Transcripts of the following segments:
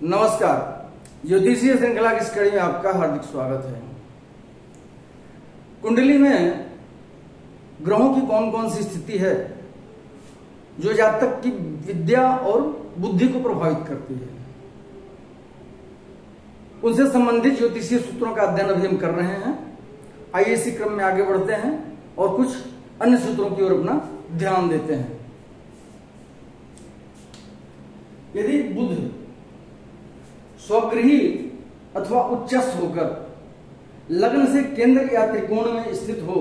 नमस्कार। ज्योतिषीय श्रृंखला की इस कड़ी में आपका हार्दिक स्वागत है। कुंडली में ग्रहों की कौन कौन सी स्थिति है जो जातक की विद्या और बुद्धि को प्रभावित करती है, उनसे संबंधित ज्योतिषीय सूत्रों का अध्ययन अभी हम कर रहे हैं। आइए इसी क्रम में आगे बढ़ते हैं और कुछ अन्य सूत्रों की ओर अपना ध्यान देते हैं। यदि बुध स्वगृही अथवा उच्चस्थ होकर लग्न से केंद्र या त्रिकोण में स्थित हो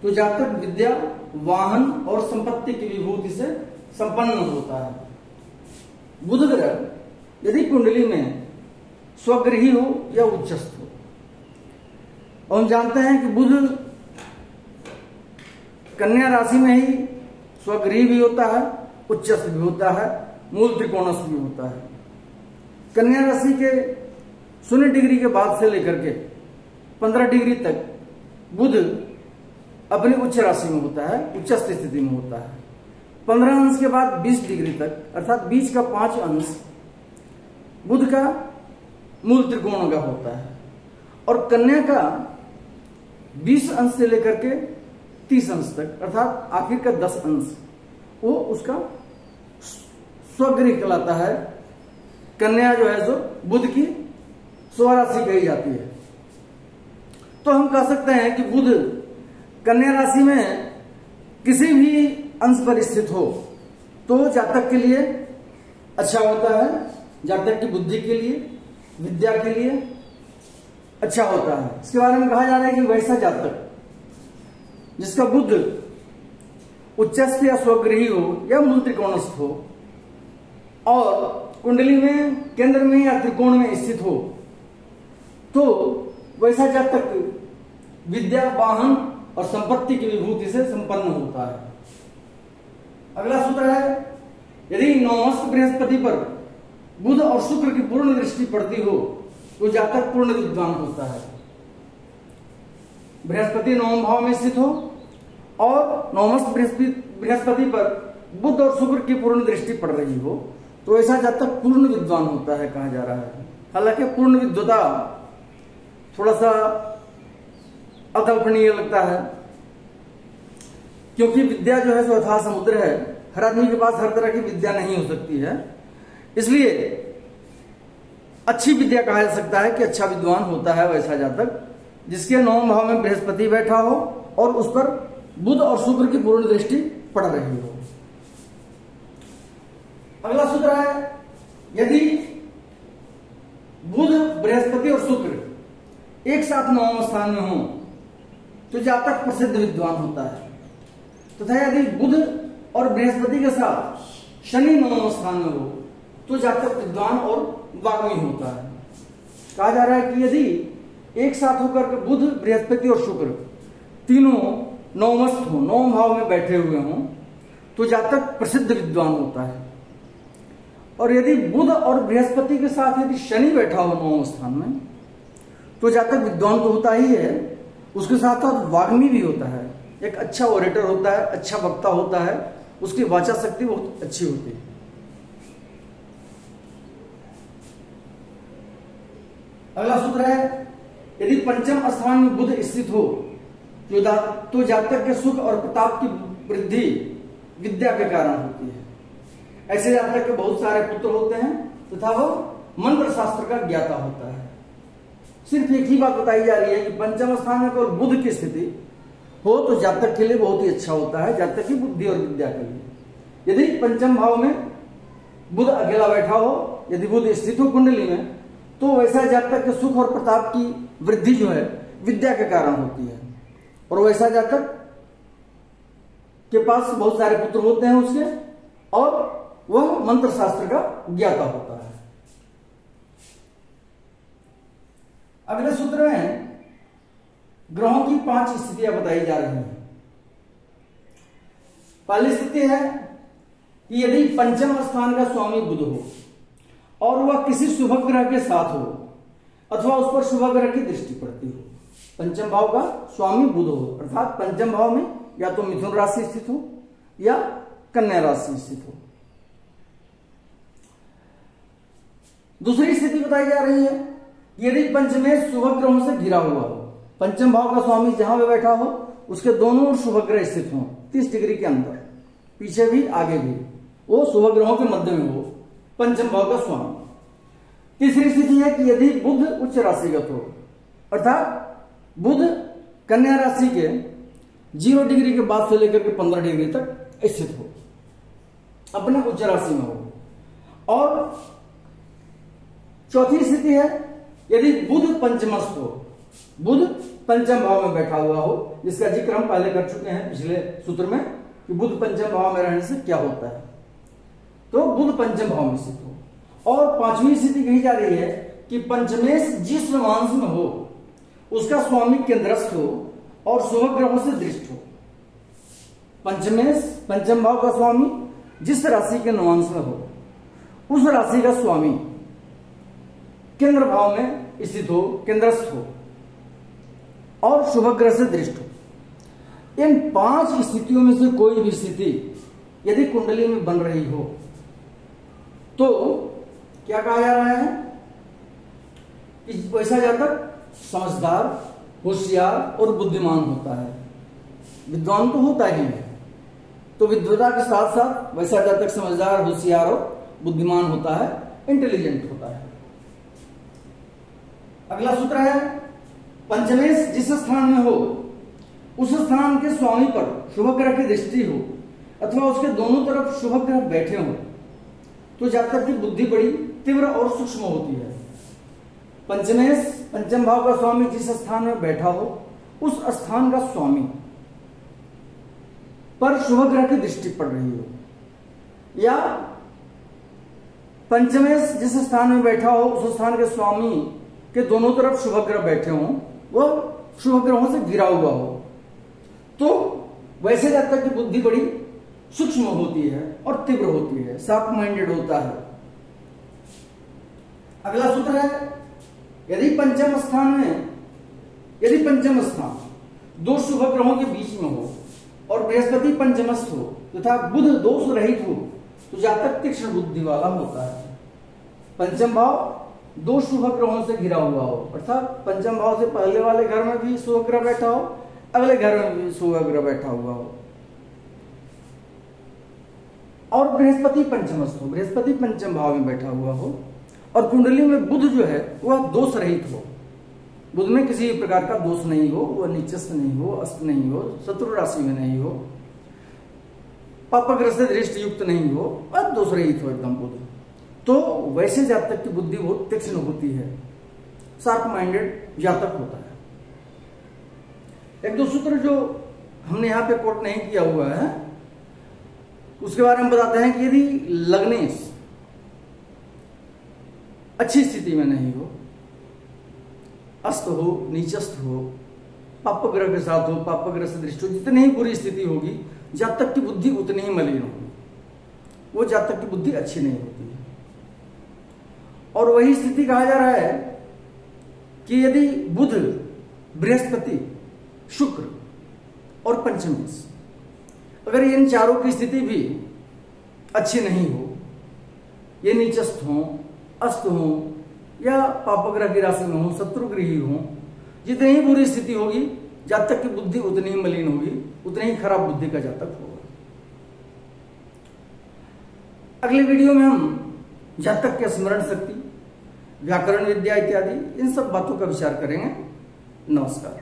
तो जातक विद्या, वाहन और संपत्ति की विभूति से संपन्न होता है। बुध ग्रह यदि कुंडली में स्वगृही हो या उच्चस्थ हो, और हम जानते हैं कि बुध कन्या राशि में ही स्वगृही भी होता है, उच्चस्थ भी होता है, मूल त्रिकोणस्थ भी होता है। कन्या राशि के 0 डिग्री के बाद से लेकर के 15 डिग्री तक बुध अपनी उच्च राशि में होता है, उच्चस्थ स्थिति में होता है। 15 अंश के बाद 20 डिग्री तक अर्थात बीच का 5 अंश बुध का मूल त्रिकोण का होता है, और कन्या का 20 अंश से लेकर के 30 अंश तक अर्थात आखिर का 10 अंश वो उसका स्वगृह कहलाता है। कन्या जो है जो बुध की स्वराशि कही जाती है। तो हम कह सकते हैं कि बुध कन्या राशि में किसी भी अंश पर स्थित हो तो जातक के लिए अच्छा होता है, जातक की बुद्धि के लिए, विद्या के लिए अच्छा होता है। इसके बारे में कहा जा रहा है कि वैसा जातक जिसका बुध उच्चस्थ या स्वगृही हो या मूल त्रिकोणस्थ हो और कुंडली में केंद्र में या त्रिकोण में स्थित हो तो वैसा जातक विद्या, वाहन और संपत्ति की विभूति से संपन्न होता है। अगला सूत्र है, यदि नवमस्थ बृहस्पति पर बुध और शुक्र की पूर्ण दृष्टि पड़ती हो तो जातक पूर्ण विद्वान होता है। बृहस्पति 9वें भाव में स्थित हो और नवमस्थ बृहस्पति पर बुध और शुक्र की पूर्ण दृष्टि पड़ रही हो तो ऐसा जातक पूर्ण विद्वान होता है कहा जा रहा है। हालांकि पूर्ण विद्वता थोड़ा सा अकल्पनीय लगता है, क्योंकि विद्या जो है सो अथाह समुद्र है। हर आदमी के पास हर तरह की विद्या नहीं हो सकती है, इसलिए अच्छी विद्या कहा जा सकता है कि अच्छा विद्वान होता है वैसा जातक जिसके 9वें भाव में बृहस्पति बैठा हो और उस पर बुध और शुक्र की पूर्ण दृष्टि पड़ रही हो। अगला सूत्र है, यदि बुध, बृहस्पति और शुक्र एक साथ 9वें स्थान में हो तो जातक प्रसिद्ध विद्वान होता है, तथा यदि बुध और बृहस्पति के साथ शनि 9वें स्थान में हो तो जातक विद्वान और वाग्मी होता है। कहा जा रहा है कि यदि एक साथ होकर के बुध, बृहस्पति और शुक्र तीनों नवमस्थ हो, 9वें भाव में बैठे हुए हों तो जातक प्रसिद्ध विद्वान होता है। और यदि बुध और बृहस्पति के साथ यदि शनि बैठा हो 9वें स्थान में तो जातक विद्वान तो होता ही है, उसके साथ साथ वाग्मी भी होता है, एक अच्छा ओरेटर होता है, अच्छा वक्ता होता है, उसकी वाचा शक्ति बहुत अच्छी होती है। अगला सूत्र है, यदि पंचम स्थान में बुध स्थित हो तो जातक के सुख और प्रताप की वृद्धि विद्या के कारण होती है। ऐसे जातक के बहुत सारे पुत्र होते हैं तथा वो मंत्र शास्त्र का ज्ञाता होता है। सिर्फ एक ही बात बताई जा रही है कि पंचम स्थान में केवल बुध की स्थिति हो तो जातक के लिए बहुत ही अच्छा होता है, जातक की बुद्धि और विद्या के लिए। यदि पंचम भाव में बुध अकेला बैठा हो, यदि बुध स्थित हो कुंडली में तो वैसा जातक के सुख और प्रताप की वृद्धि जो है विद्या के कारण होती है, और वैसा जातक के पास बहुत सारे पुत्र होते हैं उसके, और वह मंत्र शास्त्र का ज्ञाता होता है। अगले सूत्र में ग्रहों की 5 स्थितियां बताई जा रही हैं। पहली स्थिति है कि यदि पंचम स्थान का स्वामी बुध हो और वह किसी शुभ ग्रह के साथ हो अथवा उस पर शुभ ग्रह की दृष्टि पड़ती हो। पंचम भाव का स्वामी बुध हो अर्थात पंचम भाव में या तो मिथुन राशि स्थित हो या कन्या राशि स्थित हो। दूसरी स्थिति बताई जा रही है, यदि पंचमेश शुभ ग्रहों से घिरा हुआ हो, पंचम भाव का स्वामी जहां पे बैठा हो उसके दोनों शुभ ग्रह स्थित हो 30 डिग्री के अंदर, पीछे भी आगे भी, वो शुभ ग्रहों के मध्य में हो पंचम भाव का स्वामी। तीसरी स्थिति है कि यदि बुध उच्च राशिगत हो, अर्थात बुध कन्या राशि के 0 डिग्री के बाद से लेकर के 15 डिग्री तक स्थित हो, अपने उच्च राशि में हो। और चौथी स्थिति है यदि बुध पंचमस्थ हो, बुध पंचम भाव में बैठा हुआ हो, जिसका जिक्र हम पहले कर चुके हैं पिछले सूत्र में कि बुध पंचम भाव में रहने से क्या होता है, तो बुध पंचम भाव में स्थित हो। और पांचवी स्थिति कही जा रही है कि पंचमेश जिस नवांश में हो उसका स्वामी केंद्रस्थ हो और शुभ ग्रहों से दृष्ट हो। पंचमेश पंचम भाव का स्वामी जिस राशि के नवांश में हो उस राशि का स्वामी केंद्र भाव में स्थित हो, केंद्रस्थ हो और शुभ ग्रह से दृष्ट हो। इन 5 स्थितियों में से कोई भी स्थिति यदि कुंडली में बन रही हो तो क्या कहा जा रहा है कि वैसा जातक समझदार, होशियार और बुद्धिमान होता है। विद्वान तो होता ही है, तो विद्वता के साथ साथ वैसा जातक समझदार, होशियार और बुद्धिमान होता है, इंटेलिजेंट होता है। अगला सूत्र है पंचमेश जिस स्थान में हो उस स्थान के स्वामी पर शुभ ग्रह की दृष्टि हो अथवा उसके दोनों तरफ शुभ ग्रह बैठे हो तो जातक की बुद्धि बड़ी तीव्र और सूक्ष्म होती है। पंचमेश पंचम भाव का स्वामी जिस स्थान में बैठा हो उस स्थान का स्वामी पर शुभ ग्रह की दृष्टि पड़ रही हो, या पंचमेश जिस स्थान में बैठा हो उस स्थान के स्वामी के दोनों तरफ शुभ ग्रह बैठे हों, वह शुभ ग्रहों से घिरा हुआ हो, तो वैसे जातक की बुद्धि बड़ी सूक्ष्म होती है और तीव्र होती है, शार्प माइंडेड होता है। अगला सूत्र है यदि पंचम स्थान 2 शुभ ग्रहों के बीच में हो और बृहस्पति पंचमस्थ हो तथा बुध दोष रहित हो तो जातक तीक्ष्ण बुद्धि वाला होता है। पंचम भाव 2 शुभ ग्रहों से घिरा हुआ हो, अर्थात पंचम भाव से पहले वाले घर में भी शुभ ग्रह बैठा हो, अगले घर में भी शुभ ग्रह बैठा हुआ हो, और बृहस्पति पंचमस्थ हो, बृहस्पति पंचम भाव में बैठा हुआ हो, और कुंडली में बुध जो है वह दोष रहित हो, बुध में किसी प्रकार का दोष नहीं हो, वह नीचस्थ नहीं हो, अस्त नहीं हो, शत्रु राशि में नहीं हो, पापग्रस्त दृष्टि युक्त नहीं हो, वह दोष रहित हो एकदम बुध, तो वैसे जातक की बुद्धि बहुत तीक्ष्ण होती है, शार्प माइंडेड जातक होता है। एक दो सूत्र जो हमने यहां पे कोट नहीं किया हुआ है उसके बारे में बताते हैं कि यदि लग्नेश अच्छी स्थिति में नहीं हो, अस्त हो, नीचस्थ हो, पापग्रह के साथ हो, पापग्रह से दृष्टि हो, जितनी ही बुरी स्थिति होगी जातक की बुद्धि उतनी ही मलिन होगी, वो जातक की बुद्धि अच्छी नहीं होती है। और वही स्थिति कहा जा रहा है कि यदि बुध, बृहस्पति, शुक्र और पंचमेश अगर इन चारों की स्थिति भी अच्छी नहीं हो, ये नीचस्थ हो, अस्त हो या पापग्रह की राशि में हो, शत्रुगृही हो, जितनी ही बुरी स्थिति होगी जातक की बुद्धि उतनी ही मलिन होगी, उतनी ही खराब बुद्धि का जातक होगा। अगले वीडियो में हम जातक के स्मरण शक्ति, व्याकरण विद्या इत्यादि इन सब बातों का विचार करेंगे। नमस्कार।